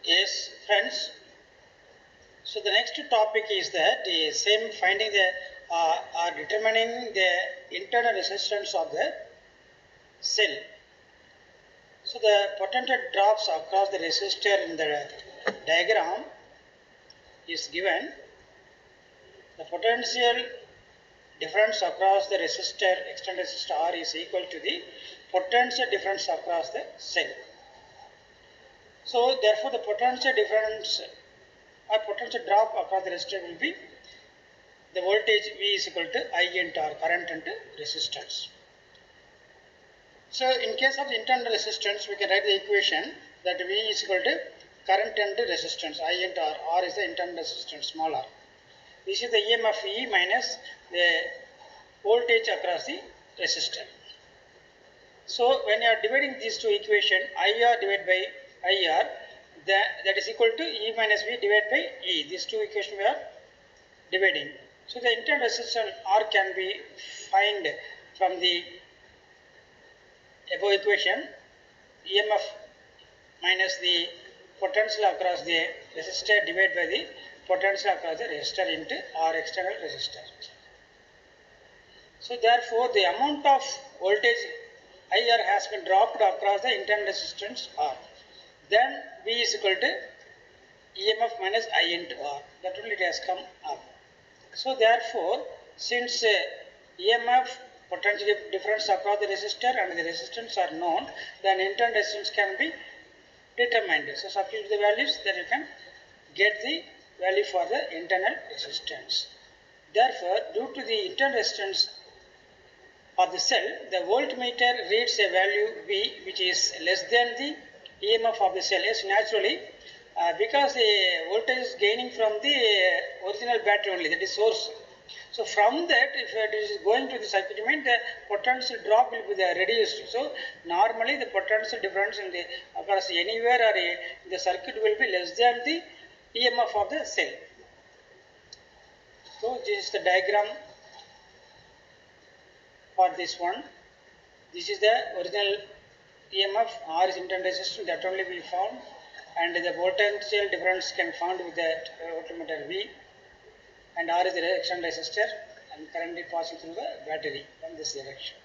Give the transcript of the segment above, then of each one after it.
Yes, friends. So the next topic is that the same finding the determining the internal resistance of the cell. So the potential drops across the resistor in the diagram is given. The potential difference across the resistor, external resistor R is equal to the potential difference across the cell. So therefore the potential difference or potential drop across the resistor will be the voltage V is equal to I into R, current into resistance. So in case of the internal resistance, we can write the equation that V is equal to current into resistance, I into R. R is the internal resistance, small r. This is the EMF E minus the voltage across the resistor. So when you are dividing these two equations, IR divided by IR, that is equal to E minus V divided by E. These two equations we are dividing. So the internal resistance R can be find from the above equation. EMF minus the potential across the resistor divided by the potential across the resistor into R external resistor. So therefore the amount of voltage IR has been dropped across the internal resistance R. Then V is equal to EMF minus I into R. That only it has come up. So therefore, since EMF potential difference across the resistor and the resistance are known, then internal resistance can be determined. So substitute the values, then you can get the value for the internal resistance. Therefore, due to the internal resistance of the cell, the voltmeter reads a value V which is less than the EMF of the cell. Yes, naturally, because the voltage is gaining from the original battery only, that is source. So from that, if it is going to the circuit, the potential drop will be reduced. So normally the potential difference in the across anywhere or in the circuit will be less than the EMF of the cell. So this is the diagram for this one. This is the original EMF, R is internal resistance, that only we found, and the potential difference can found with the voltmeter V, and R is the external resistor and currently passing through the battery from this direction.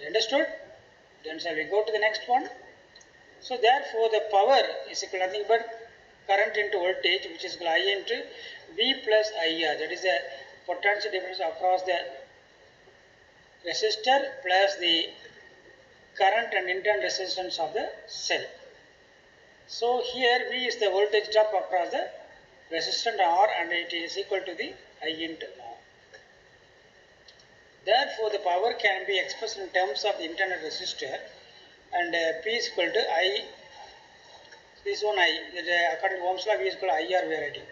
Understood? Then shall we go to the next one? So therefore the power is equal to nothing but current into voltage, which is equal to I into V plus IR, that is the potential difference across the resistor plus the current and internal resistance of the cell. So here V is the voltage drop across the resistor R and it is equal to the I into R. Therefore the power can be expressed in terms of the internal resistor, and P is equal to I, this one I, according to Ohm's law V is equal to IR we are writing,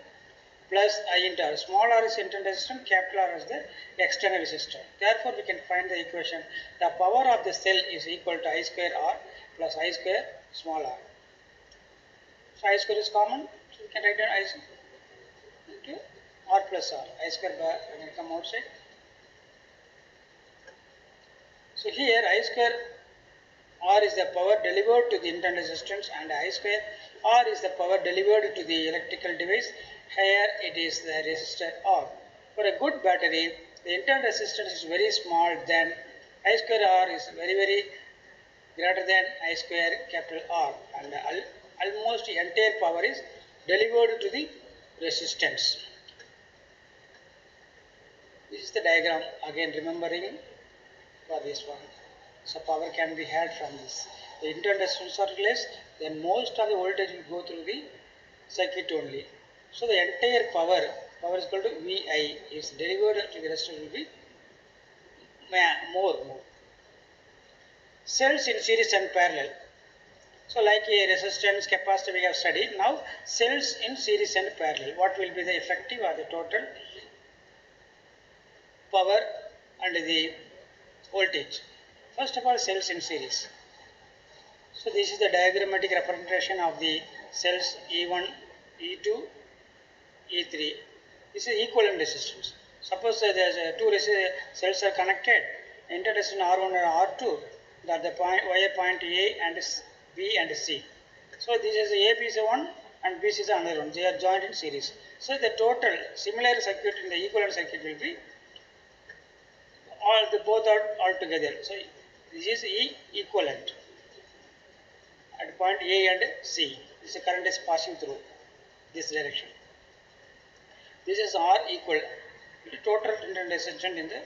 plus I into R. Small r is internal resistance, capital R is the external resistor. Therefore we can find the equation, the power of the cell is equal to I square R plus I square small r. So I square is common, so we can write down I into R plus R, I square bar when it come outside. So here I square R is the power delivered to the internal resistance and I square R is the power delivered to the electrical device. Here it is the resistor R. For a good battery, the internal resistance is very small, then I square R is very greater than I square capital R, and almost the entire power is delivered to the resistance. This is the diagram, again remembering for this one. So power can be had from this. The internal resistance are less, then most of the voltage will go through the circuit only. So the entire power is equal to VI is delivered to the resistor will be more. Cells in series and parallel. So like a resistance, capacitor we have studied. Now cells in series and parallel. What will be the effective or the total power and the voltage? First of all, cells in series. So this is the diagrammatic representation of the cells E1, E2, E3. This is equivalent resistance. Suppose there are two cells are connected, interresistance R1 and R2, that the point wire point A and B and C. So this is AB is one and BC is another one. They are joined in series. So the total similar circuit in the equivalent circuit will be all the both are all together. So this is E equivalent at point A and C. This current is passing through this direction. This is R equal to total internal resistance in the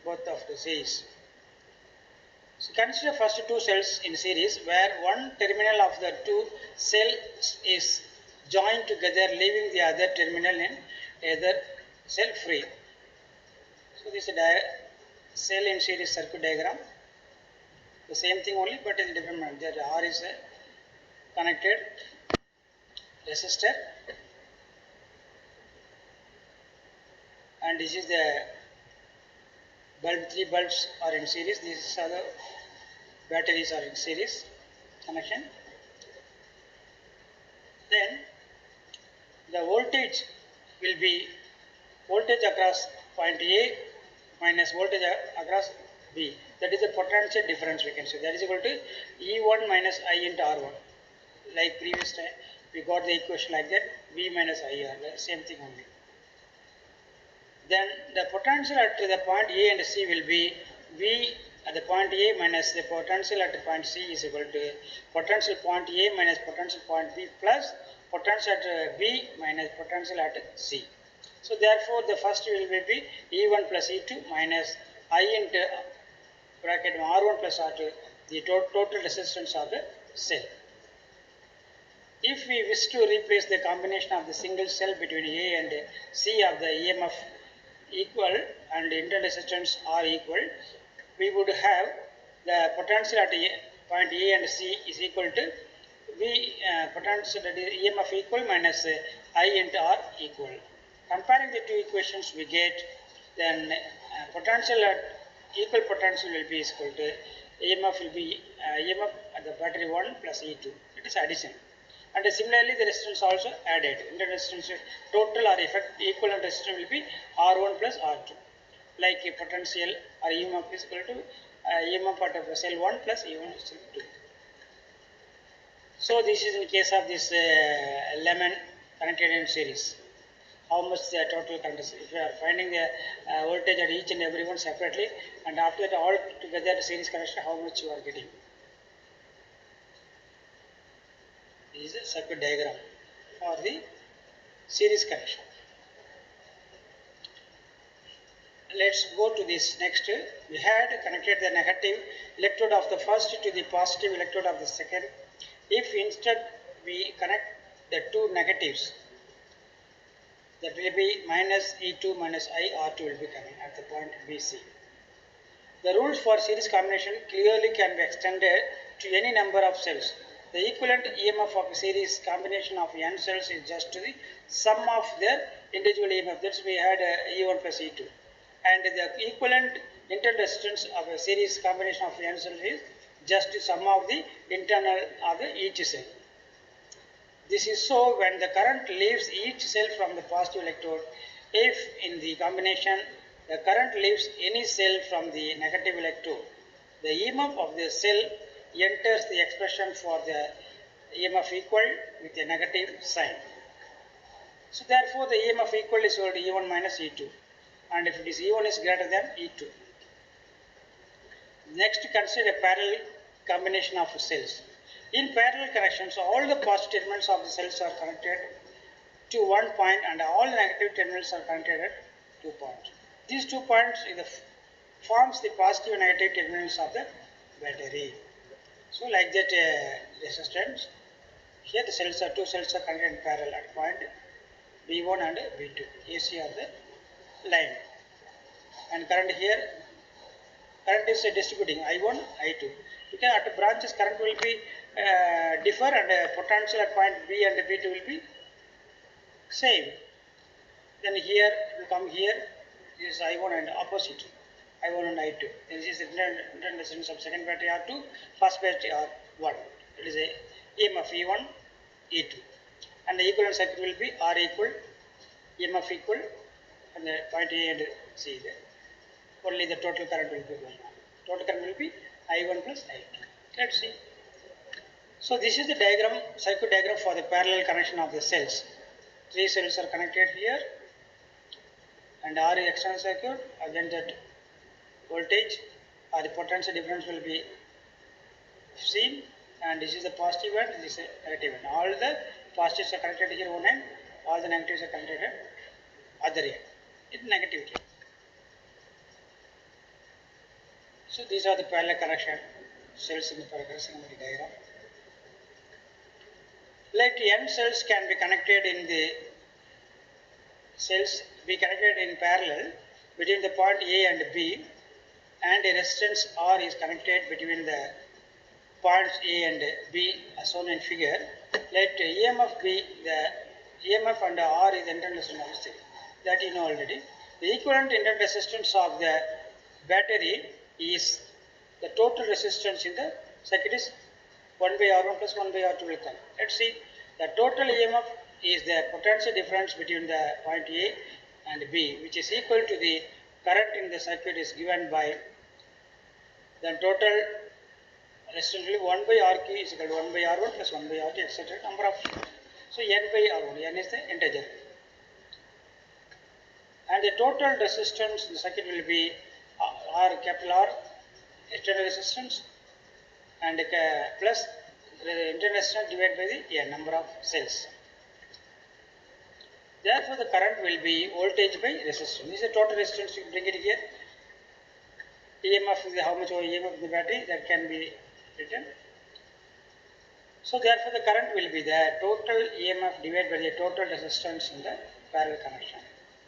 both of the series. So consider first two cells in series where one terminal of the two cells is joined together, leaving the other terminal in either cell free. So this is a cell in series circuit diagram. The same thing only but in different manner. There R is a connected resistor and this is the bulb. Three bulbs are in series. These are the batteries are in series connection. Then the voltage will be voltage across point A minus voltage across B. That is the potential difference we can say. That is equal to E1 minus I into R1. Like previous time we got the equation like that, V minus IR, the same thing only. Then the potential at the point A and C will be V at the point A minus the potential at the point C is equal to potential point A minus potential point B plus potential at B minus potential at C. So therefore the first will be E1 plus E2 minus I into bracket R1 plus R2, the total resistance of the cell. If we wish to replace the combination of the single cell between A and C of the EMF equal and internal resistance are equal, we would have the potential at point A and C is equal to V potential at EMF equal minus I into R equal. Comparing the two equations we get then potential at equal potential will be equal to EMF will be EMF at the battery 1 plus E2. It is addition. And similarly the resistance also added. Internal resistance total or effect equivalent resistance will be R1 plus R2. Like a potential or EMF is equal to EMF at cell 1 plus E1 cell 2. So this is in case of this lemon connected in series. How much the total current is. If you are finding the voltage at each and every one separately and after that all together the series connection, how much you are getting. This is a circuit diagram for the series connection. Let's go to this next. We had connected the negative electrode of the first to the positive electrode of the second. If instead we connect the two negatives, that will be minus E2 minus I R2 will be coming at the point BC. The rules for series combination clearly can be extended to any number of cells. The equivalent EMF of a series combination of n cells is just the sum of their individual EMF. That's we had E1 plus E2. And the equivalent internal resistance of a series combination of n cells is just the sum of the internal of each cell. This is so when the current leaves each cell from the positive electrode. If in the combination the current leaves any cell from the negative electrode, the EMF of the cell enters the expression for the EMF equal with a negative sign. So therefore the EMF equal is equal to E1 minus E2, and if it is E1 is greater than E2. Next, consider a parallel combination of cells. In parallel connections, all the positive terminals of the cells are connected to one point and all negative terminals are connected at 2 points. These 2 points forms the positive and negative terminals of the battery. So like that resistance, here the cells are 2 cells are connected in parallel at point B1 and B2. AC are the line. And current here, current is distributing I1, I2. Because at branches current will be differ and potential at point B and B2 will be same. Then here will come here, this is I1 and opposite, I1 and I2. This is the internal resistance of second battery R2, first battery R1. It is a EMF E1, E2. And the equivalent circuit will be R equal, EMF equal, and the point A and C there. Only the total current will be going on. Total current will be I1 plus I2. Let's see. So this is the diagram, circuit diagram for the parallel connection of the cells. 3 cells are connected here and R is external circuit, again that voltage or the potential difference will be seen, and this is the positive end, this is the negative end. All the positives are connected here one end, all the negatives are connected at other end. It's negativity. So these are the parallel connection cells in the parallel schematic diagram. Like n cells can be connected in the cells be connected in parallel between the point A and B, and a resistance R is connected between the points A and B as shown in figure. Let EMF be the EMF and R is internal resistance, that you know already. The equivalent internal resistance of the battery is the total resistance in the circuit is 1 by R1 plus 1 by R2 will come. Let's see, the total EMF is the potential difference between the point A and B, which is equal to the current in the circuit is given by the total resistance will be 1 by RQ is equal to 1 by R1 plus 1 by R2, etc. number of. So n by R1, n is the integer. And the total resistance in the circuit will be R, capital R, external resistance, and plus the internal resistance divided by the n number of cells. Therefore, the current will be voltage by resistance. This is the total resistance, you bring it here. EMF is how much EMF in the battery, that can be written. So therefore, the current will be the total EMF divided by the total resistance in the parallel connection.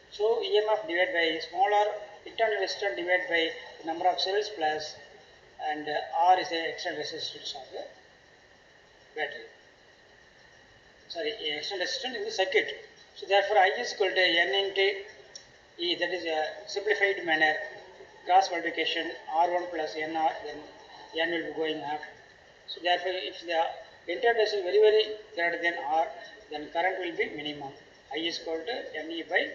So EMF divided by smaller internal resistance divided by the number of cells plus, and R is the external resistance of the battery. Sorry, external resistance in the circuit. So therefore, I is equal to N into E, that is a simplified manner, cross multiplication R1 plus NR, then N will be going up. So therefore, if the internal resistance is very greater than R, then current will be minimum. I is equal to NE by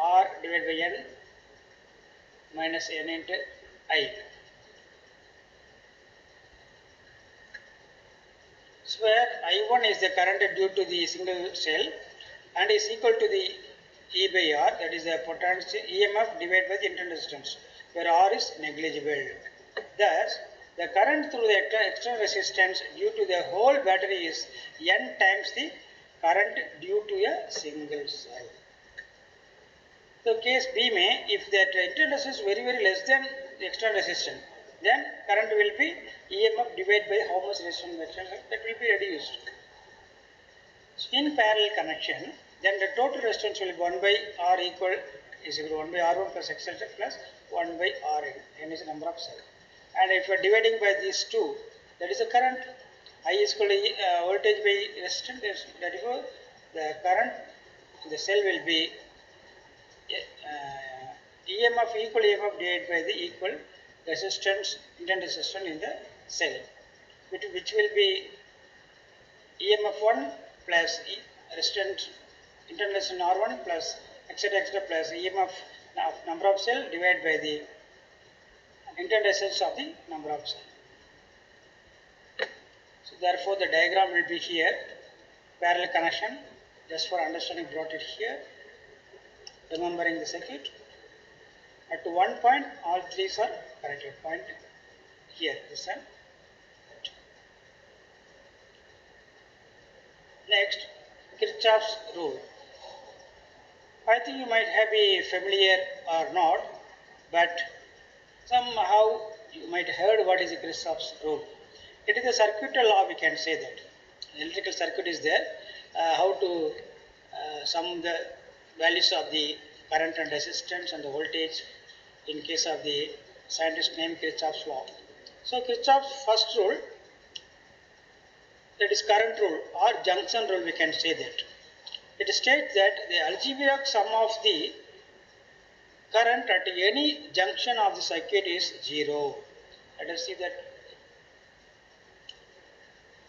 R divided by N minus N into I. So where I1 is the current due to the single cell and is equal to the E by R, that is the potential EMF divided by the internal resistance, where R is negligible. Thus, the current through the external resistance due to the whole battery is N times the current due to a single cell. So case B may, if that internal resistance is very less than the external resistance, then current will be EMF divided by how much resistance that will be reduced. So in parallel connection, then the total resistance will be 1 by R equal is equal to 1 by R1 plus etc. plus 1 by Rn. N is the number of cells. And if you are dividing by these two, that is the current. I is equal to voltage by resistance. Therefore, the current in the cell will be EMF equal EMF divided by the equal resistance, internal resistance in the cell, which will be EMF1 plus resistance, internal resistance R1 plus etc. plus EMF of number of cell divided by the internal resistance of the number of cell. So therefore, the diagram will be here, parallel connection, just for understanding brought it here, remembering the circuit. At one point, all three are connected. Point here, this one. Next, Kirchhoff's rule. I think you might have be familiar or not, but somehow you might have heard what is the Kirchhoff's rule. It is a circuital law, we can say that. Electrical circuit is there, how to sum the values of the current and resistance and the voltage in case of the scientist named Kirchhoff's law. So Kirchhoff's first rule, that is current rule or junction rule, we can say that. It states that the algebraic sum of the current at any junction of the circuit is 0. Let us see that.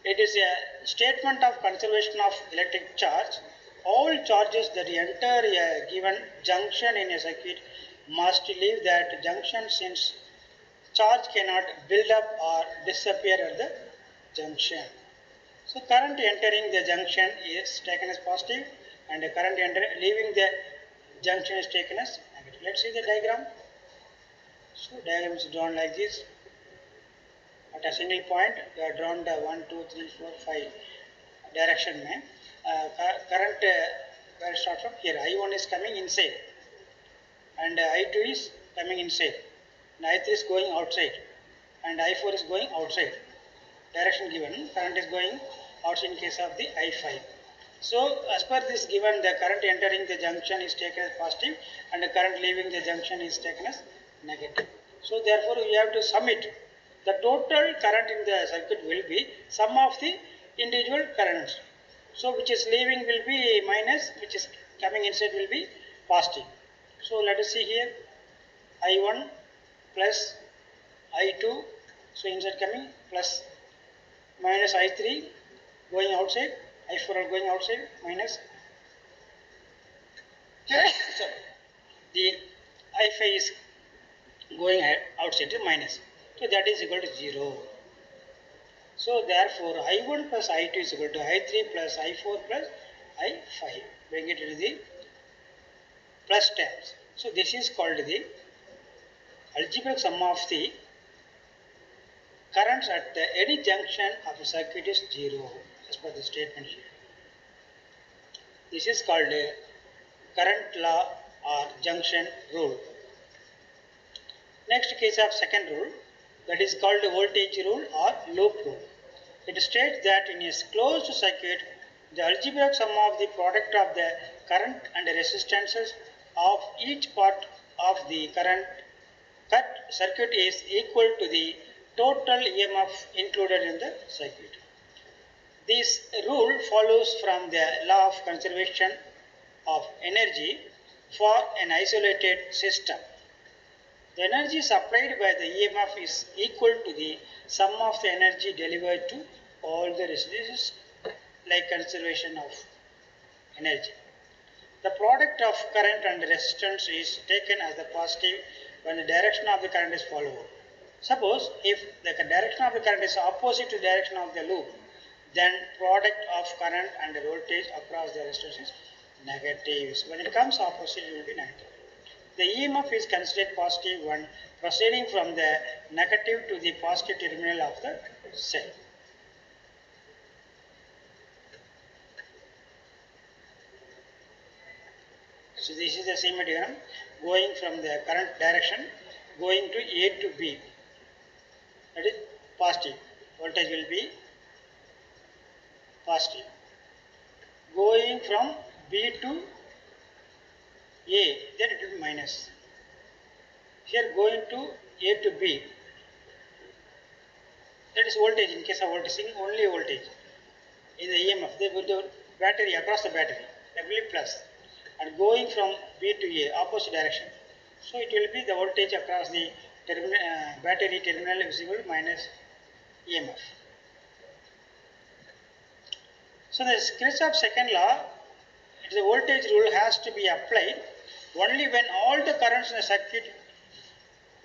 It is a statement of conservation of electric charge. All charges that enter a given junction in a circuit must leave that junction, since charge cannot build up or disappear at the junction. So current entering the junction is taken as positive and the current leaving the junction is taken as negative. Let's see the diagram. So diagram is drawn like this. At a single point, we are drawn the 1, 2, 3, 4, 5 direction. Current where start from here. I1 is coming inside and I2 is coming inside. And I3 is going outside and I4 is going outside. Direction given, current is going outside in case of the I5. So as per this given, the current entering the junction is taken as positive and the current leaving the junction is taken as negative. So therefore we have to sum it. The total current in the circuit will be sum of the individual currents. So which is leaving will be minus, which is coming inside will be positive. So let us see here, I1 plus I2, so inside coming plus minus I3 going outside, I4 are going outside, minus sorry, the I5 is going outside, minus. So that is equal to 0. So therefore I1 plus I2 is equal to I3 plus I4 plus I5. Bring it into the plus terms. So this is called the algebraic sum of the currents at any junction of a circuit is 0 as per the statement here. This is called a current law or junction rule. Next case of second rule, that is called the voltage rule or loop rule. It states that in a closed circuit, the algebraic sum of the product of the current and the resistances of each part of the current cut circuit is equal to the total EMF included in the circuit. This rule follows from the law of conservation of energy for an isolated system. The energy supplied by the EMF is equal to the sum of the energy delivered to all the rest. This is like conservation of energy. The product of current and resistance is taken as the positive when the direction of the current is followed. Suppose if the direction of the current is opposite to the direction of the loop, then product of current and the voltage across the resistance is negative. So when it comes opposite, it will be negative. The EMF is considered positive when proceeding from the negative to the positive terminal of the cell. So this is the same diagram going from the current direction going to A to B. That is positive. Voltage will be positive. Going from B to A, then it will be minus. Here going to A to B, that is voltage. In case of voltage, only voltage. In the EMF, they will do battery across the battery, that will be plus. And going from B to A, opposite direction. So it will be the voltage across the battery terminal visible minus EMF. So the Kirchhoff's second law, the voltage rule has to be applied only when all the currents in the circuit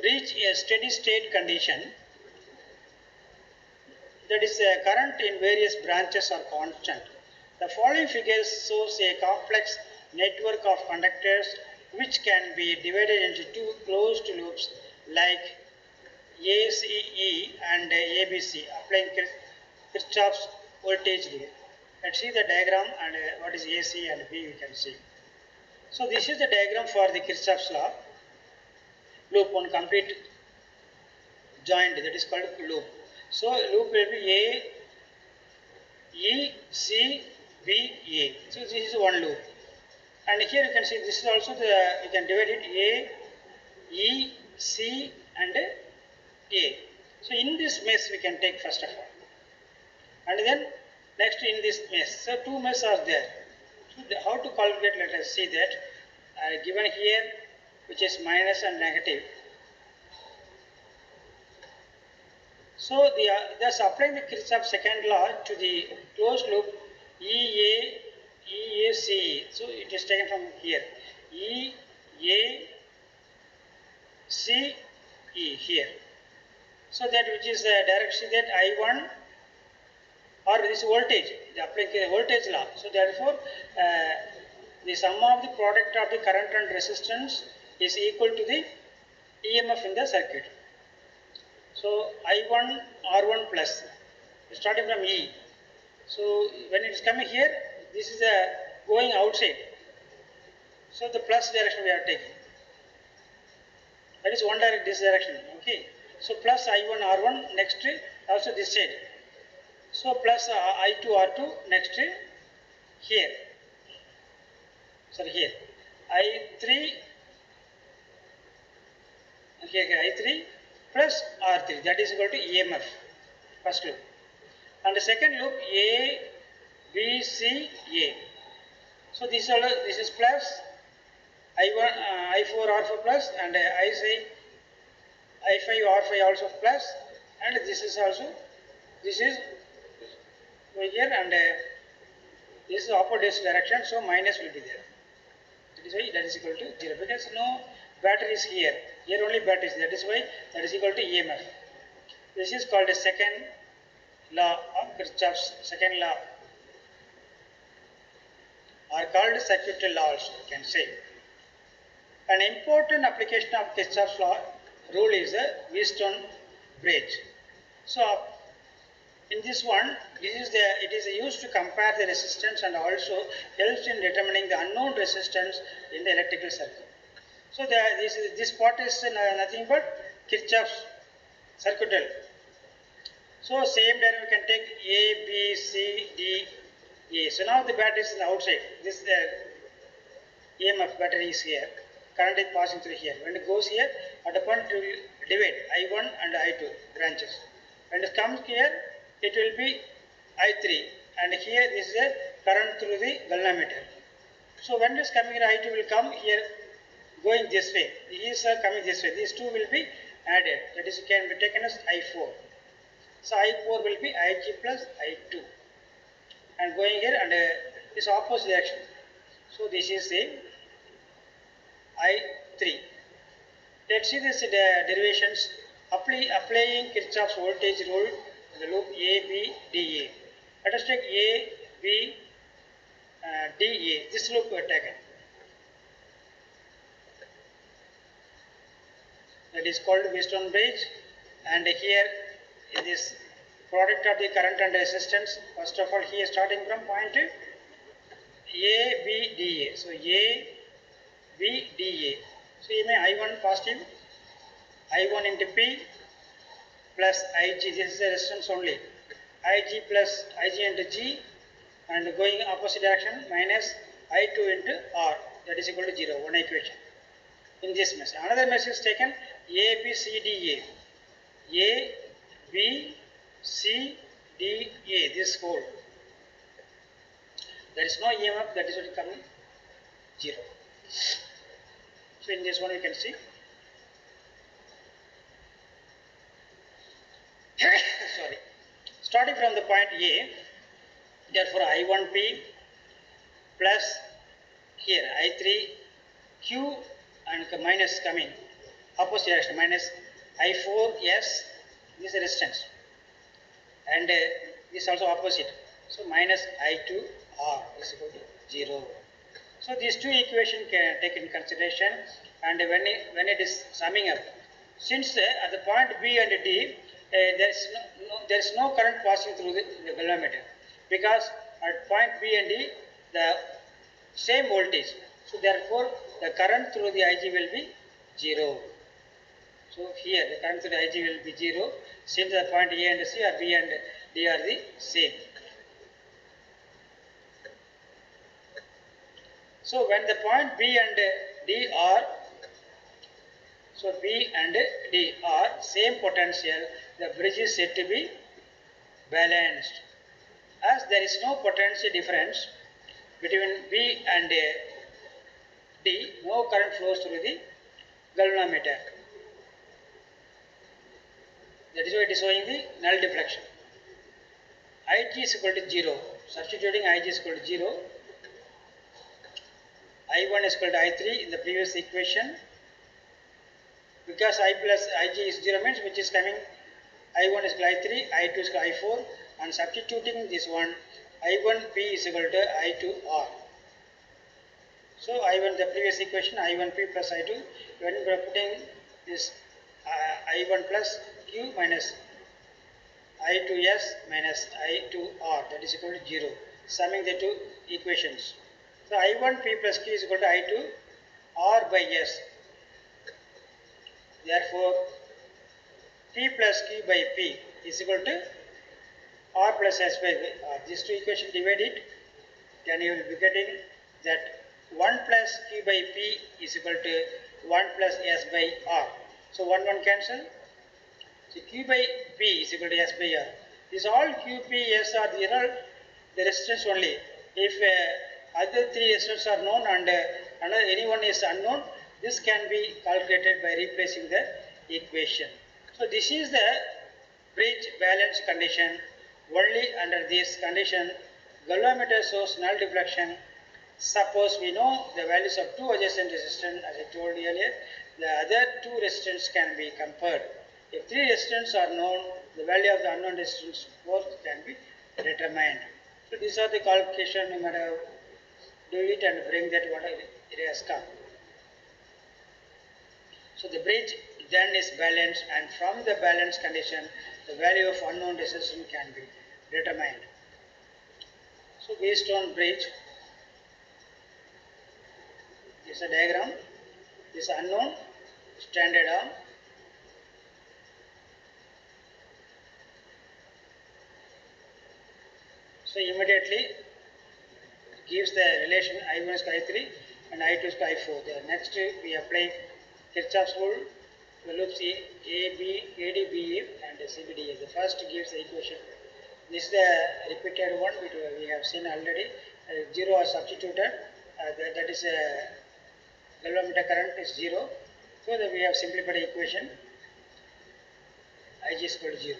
reach a steady state condition. That is, current in various branches are constant. The following figure shows a complex network of conductors which can be divided into two closed loops like ACE and ABC, applying Kirchhoff's voltage rule. Let's see the diagram and what is AC and B we can see. So this is the diagram for the Kirchhoff's law. Loop, one complete joint, that is called loop. So loop will be A, E, C, B, A. So this is one loop. And here you can see this is also the, you can divide it A, E, C and A. So in this mesh we can take first of all. And then next in this mesh. So two meshes are there. So how to calculate, let us see that. Given here which is minus and negative. So thus applying the Kirchhoff's second law to the closed loop EAC. So it is taken from here. EACE here. So that which is direction that I1 or this voltage, the applicable voltage law. So therefore, the sum of the product of the current and resistance is equal to the EMF in the circuit. So I1 R1 plus, starting from E. So when it is coming here, this is going outside. So the plus direction we are taking. That is one direct this direction. Okay. So plus I1 R1 next also this side. So plus I2 R2 next here. Sorry, here. I3 I3 plus R3, that is equal to EMF. First loop. And the second loop A, B, C, A. So this is plus I1, I4, R4 plus, and I5, R5 also plus, and this is also, this is over here, and this is opposite direction, so minus will be there. That is why that is equal to 0, because no battery is here. Here only battery is, that is why that is equal to EMF. This is called the second law of Kirchhoff's second law, or called circuitry law also, you can say. An important application of Kirchhoff's law rule is the Wheatstone bridge. So in this one, it is used to compare the resistance and also helps in determining the unknown resistance in the electrical circuit. So this part is nothing but Kirchhoff's circuit law. So same diagram we can take A, B, C, D, A. So now the battery is outside. This EMF battery is here. Current is passing through here. When it goes here, at the point it will divide I1 and I2 branches. When it comes here, it will be I3, and here this is a current through the galvanometer. So when this coming here, I2 will come here, going this way. These are coming this way. These two will be added. That is can be taken as I4. So I4 will be Ig plus I2, and going here and this opposite direction. So this is the I3. Let's see this derivations. Applying Kirchhoff's voltage rule in the loop A, B, D, A. Let us take A, B, D, A. This loop we are taken. That is called Wheatstone bridge, and here it is product of the current and resistance. First of all, here starting from point A, B, D, A. So A, B, D, A. So you may I1 positive, I1 into P plus Ig, this is the resistance only. Ig plus Ig into G, and going opposite direction minus I2 into R, that is equal to 0, one equation. In this mesh. Another mesh is taken A, B, C, D, A. A, B, C, D, A, this whole. There is no EMF, that is what is coming 0. So in this one you can see. Sorry. Starting from the point A, therefore I1P plus here I3Q and minus coming opposite direction minus I4S, this is resistance, and this also opposite. So minus I2R is equal to 0. So these two equations can take in consideration, and when it is summing up, since at the point B and D there is no current passing through the galvanometer, because at point B and D the same voltage. So therefore the current through the Ig will be 0. So here the current through the Ig will be 0, since the point A and C or B and D are the same. So when the point B and D are, so B and D are same potential, the bridge is said to be balanced. As there is no potential difference between B and D, no current flows through the galvanometer. That is why it is showing the null deflection. Ig is equal to 0. Substituting Ig is equal to 0. I1 is equal to I3 in the previous equation. Because I plus Ig is 0 means which is coming I1 is equal to I3, I2 is equal to I4. and substituting this one, I1P is equal to I2R. So I1, the previous equation, I1P plus I2, when we are putting this I1 plus Q minus I2S minus I2R, that is equal to 0, summing the two equations. So I1P plus Q is equal to I2R by S. Therefore, P plus Q by P is equal to R plus S by R. These two equations divided, then you will be getting that 1 plus Q by P is equal to 1 plus S by R. So 1 cancel. So Q by P is equal to S by R. These all Q, P, S are the resistance only. If other three resistance are known and any one is unknown, this can be calculated by replacing the equation. So this is the bridge balance condition. Only under this condition, galvanometer shows null deflection. Suppose we know the values of two adjacent resistance, as I told earlier, the other two resistance can be compared. If three resistance are known, the value of the unknown resistance both can be determined. So these are the calculation no matter do it and bring that what it has come. So the bridge then is balanced, and from the balance condition, the value of unknown resistance can be determined. So based on bridge, this is a diagram. This unknown, standard arm. So immediately gives the relation I1 is to I3 and I2 is to I4. The next we apply Kirchhoff's rule, the loops ADBE and CBDE. The first gives the equation. This is the repeated one which we have seen already. 0 is substituted. That is galvanometer current is 0. So that we have simplified the equation. Ig is equal to 0.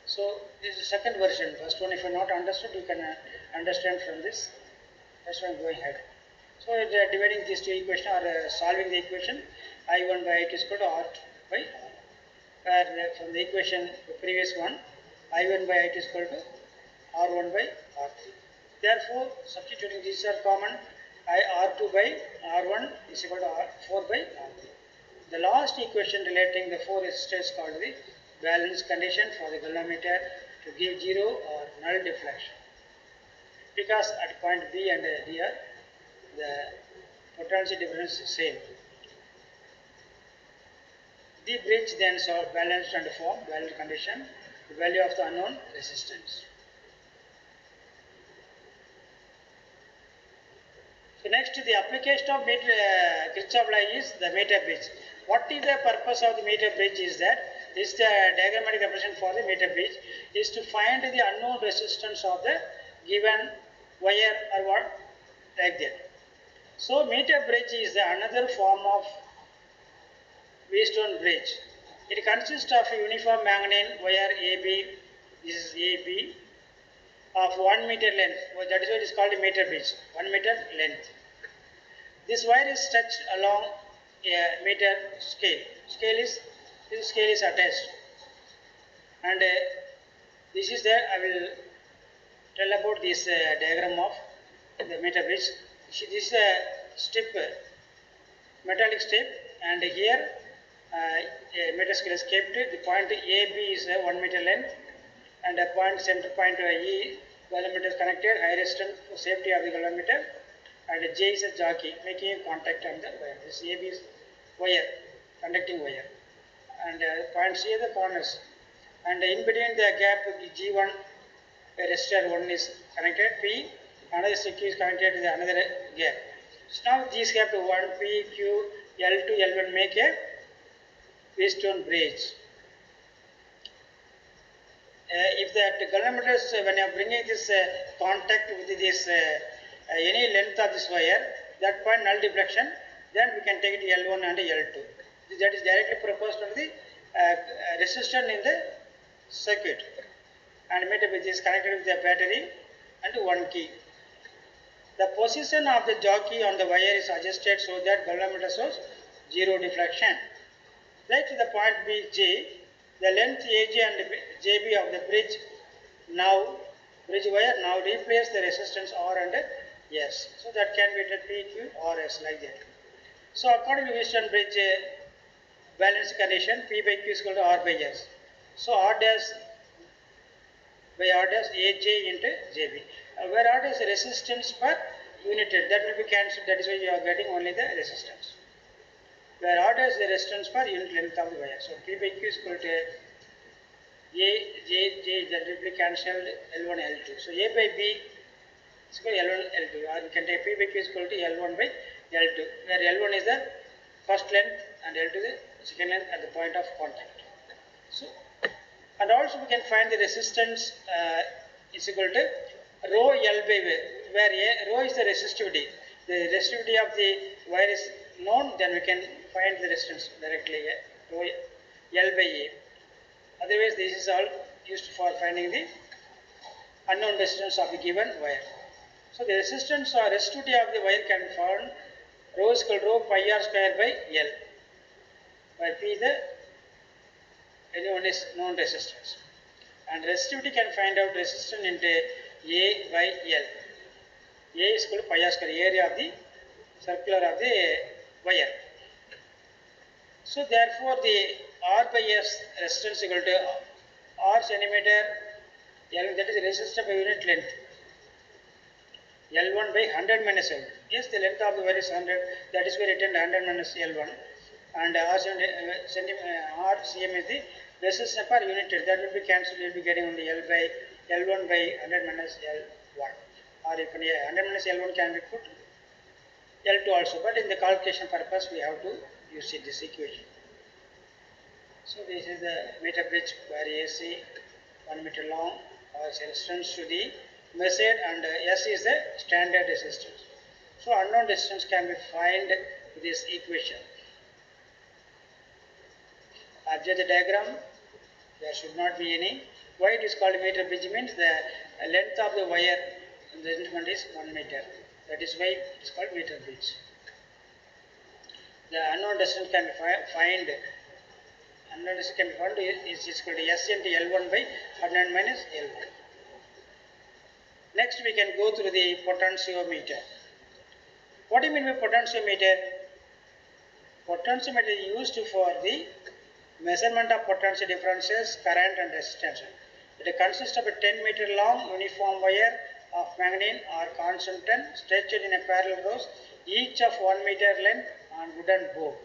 So this is the second version. First one, if you not understood, you can understand from this. That's why I'm going ahead. So dividing these two equations or solving the equation, I1 by I2 is equal to R by R. Where from the equation, the previous one, I1 by I2 is equal to R1 by R3. Therefore, substituting these are common, R2 by R1 is equal to R4 by R3. The last equation relating the four resistors called the balance condition for the galvanometer to give 0 or null deflection. Because at point B and here, the potential difference is same. The bridge then solve balanced and form balance condition, the value of the unknown resistance. So next, the application of Kirchhoff law is the meter bridge. What is the purpose of the meter bridge is that this the diagrammatic representation for the meter bridge is to find the unknown resistance of the given wire or what like that. So meter bridge is another form of Wheatstone bridge. It consists of a uniform manganese wire AB, this is AB, of 1 meter length. That is why it is called a meter bridge, 1 meter length. This wire is stretched along a meter scale. This scale is attached, and this is there. I will tell about this diagram of the meter bridge. This is a strip, metallic strip, and here a meter scale is kept. The point AB is 1 meter length, and a point center point E galvanometer is connected, high resistance for safety of the galvanometer, and J is a jockey making contact on the wire. This AB is wire, conducting wire, and point C is the corners, and in between the gap G1, a resistor 1 is connected, P, another stick is connected to the another gap. So now these gap 1, P, Q, L2, L1 make a Wheatstone bridge. If the galvanometers, when you are bringing this contact with this any length of this wire, that point null deflection, then we can take it L1 and L2. That is directly proposed to the resistance in the circuit, and meter bridge is connected with the battery and one key. The position of the jockey on the wire is adjusted so that galvanometer shows 0 deflection. Let the point be J, The length AG and JB of the bridge wire now replace the resistance R and S. So that can be written PQ or S like that. So according to Wheatstone bridge balance condition, P by Q is equal to R by S. So R dash by R dash AJ into JB. Where R dash resistance per unit, that will be cancelled. That is why you are getting only the resistance. Where R dash the resistance per unit length of the wire. So P by Q is equal to J, that will be cancelled L1, L2. So A by B is equal to L1, L2. Or we can take P by Q is equal to L1 by L2. Where L1 is the first length and L2 the second length at the point of contact. So, and also we can find the resistance is equal to rho L by V, where rho is the resistivity. The resistivity of the wire is known, then we can find the resistance directly, rho L by A. Otherwise, this is all used for finding the unknown resistance of a given wire. So, the resistance or resistivity of the wire can be found rho is equal to rho pi r square by L, where P is the anyone is known resistance. And resistivity can find out resistance into A by L. A is equal to pi r square, area of the circular of the wire. So therefore the R by S resistance equal to R centimeter L, that is resistance by unit length. L1 by 100 minus L. Yes, the length of the wire is 100, that is why written 100 minus L1. And R cm is the resistance per unit length. That will be cancelled, you will be getting only L1 by 100 minus L1. Or if 100 minus L1 can be put L2 also, but in the calculation purpose we have to use this equation. So this is the meter bridge where AC 1 meter long or resistance to the measured, and S is the standard resistance. So unknown resistance can be found with this equation. Observe the diagram. There should not be any. Why it is called meter bridge means the length of the wire in the instrument is 1 meter. That is why it is called meter bridge. The unknown resistance can be found. Unknown resistance can be found is equal to S into L1 by 100 minus L1. Next we can go through the potentiometer. What do you mean by potentiometer? Potentiometer is used for the measurement of potential differences, current and resistance. It consists of a 10 meter long uniform wire of manganese or constantan stretched in a parallel rows, each of 1 meter length on wooden board.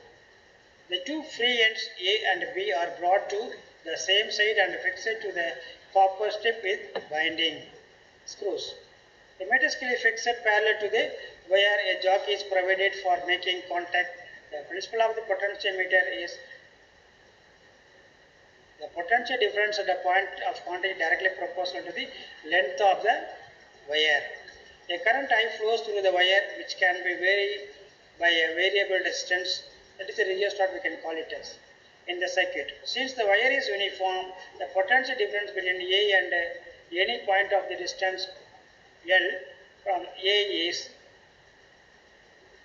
The two free ends A and B are brought to the same side and fixed to the copper strip with binding screws. The metal skill is fixed parallel to the wire. A jock is provided for making contact. The principle of the potentiometer is the potential difference at the point of contact directly proportional to the length of the wire. A current I flows through the wire which can be varied by a variable distance. That is the rheostat, we can call it as in the circuit. Since the wire is uniform, the potential difference between A and any point of the distance L from A is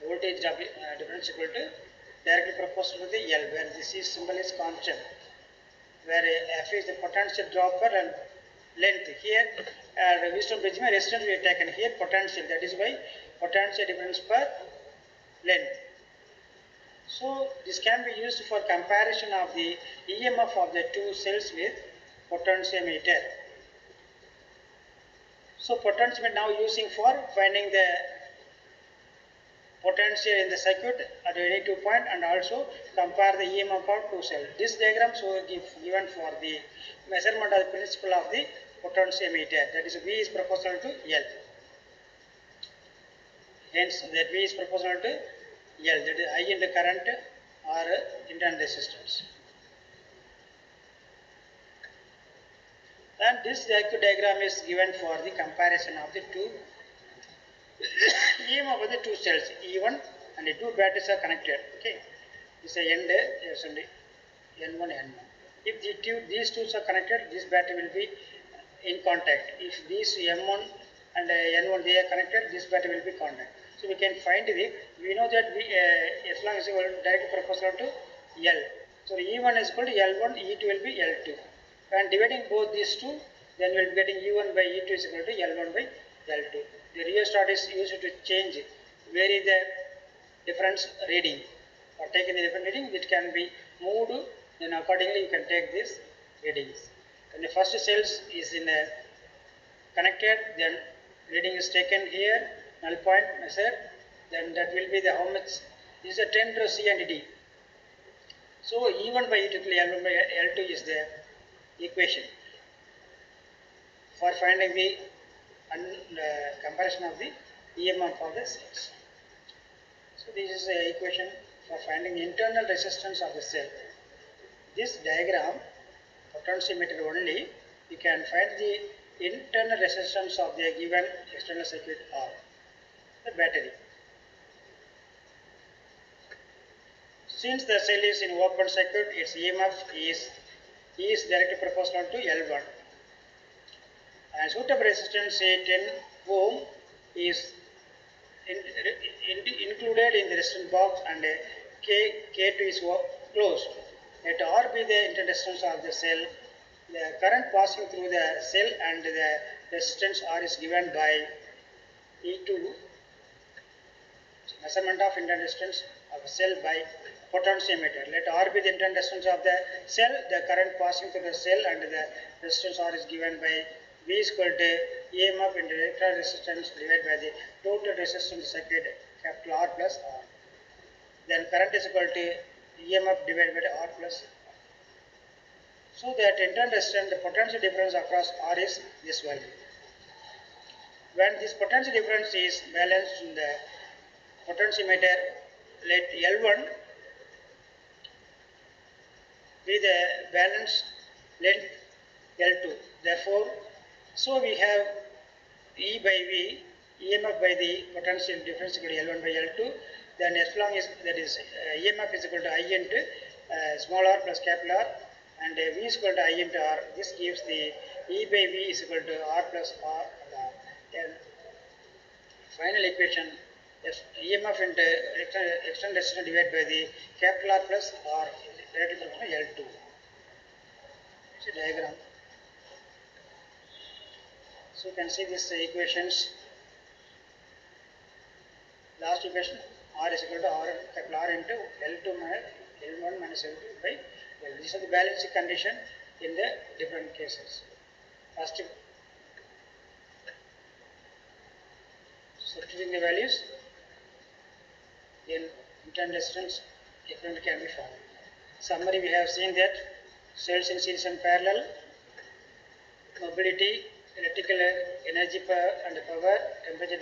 voltage difference equal to directly proportional to the L, where this is symbol is constant, where F is the potential dropper and length. Here Wheatstone bridge resistance we have taken, here potential, that is why potential difference per length. So this can be used for comparison of the EMF of the two cells with potentiometer. So potentiometer now using for finding the potential in the circuit at any 2 point and also compare the EMF of two cells. This diagram so given for the measurement of the principle of the potentiometer, that is V is proportional to L. Hence that V is proportional to L, that is I into current or internal resistance. And this diagram is given for the comparison of the two EMF of the two cells E1 and the two batteries are connected. Okay, this is end N1 N1. If these two are connected, this battery will be in contact. If these M1 and N1 they are connected, this battery will be contact. So we can find the, we know that as long as you are directly proportional to L. So E1 is equal to L1, E2 will be L2. And dividing both these two, then we will be getting E1 by E2 is equal to L1 by L2. The rheostat is used to change, vary the difference reading, or taking the different reading, which can be moved, then accordingly you can take these readings. When the first cells is in a connected, then reading is taken here, null point measured, then that will be the how much is the 10 row C and D. So E1 by E2 L1 by L2 is the equation for finding the comparison of the EMF of the cells. So this is the equation for finding the internal resistance of the cell. This diagram, potentiometer only, you can find the internal resistance of the given external circuit or the battery. Since the cell is in open circuit, its EMF is directly proportional to L1. And suitable resistance, say 10 ohm, is included in the resistance box, and K2 is closed. Let R be the internal resistance of the cell. The current passing through the cell and the resistance R is given by E2, measurement of internal resistance of the cell by potentiometer. Let R be the internal resistance of the cell. The current passing through the cell and the resistance R is given by V is equal to EMF into electrical resistance divided by the total resistance circuit, capital R plus R. Then current is equal to EMF divided by R plus R. So that internal resistance, the potential difference across R is this value. When this potential difference is balanced in the potentiometer, let L1 be the balanced length L2. Therefore, so we have E by V, EMF by the potential difference equal to L1 by L2. Then as long as that is EMF is equal to I into small r plus capital R, and V is equal to I into R. This gives the E by V is equal to R plus R and R. Then final equation is EMF into external resistance divided by the capital R plus R directly from L2. It's a diagram. So you can see these equations. Last equation, R is equal to R capital R into L2 minus L1 minus L2 by L. These are the balancing condition in the different cases. First, substituting the values, then internal resistance equivalent can be found. Summary, we have seen that cells in series and parallel, mobility, electrical energy and power, temperature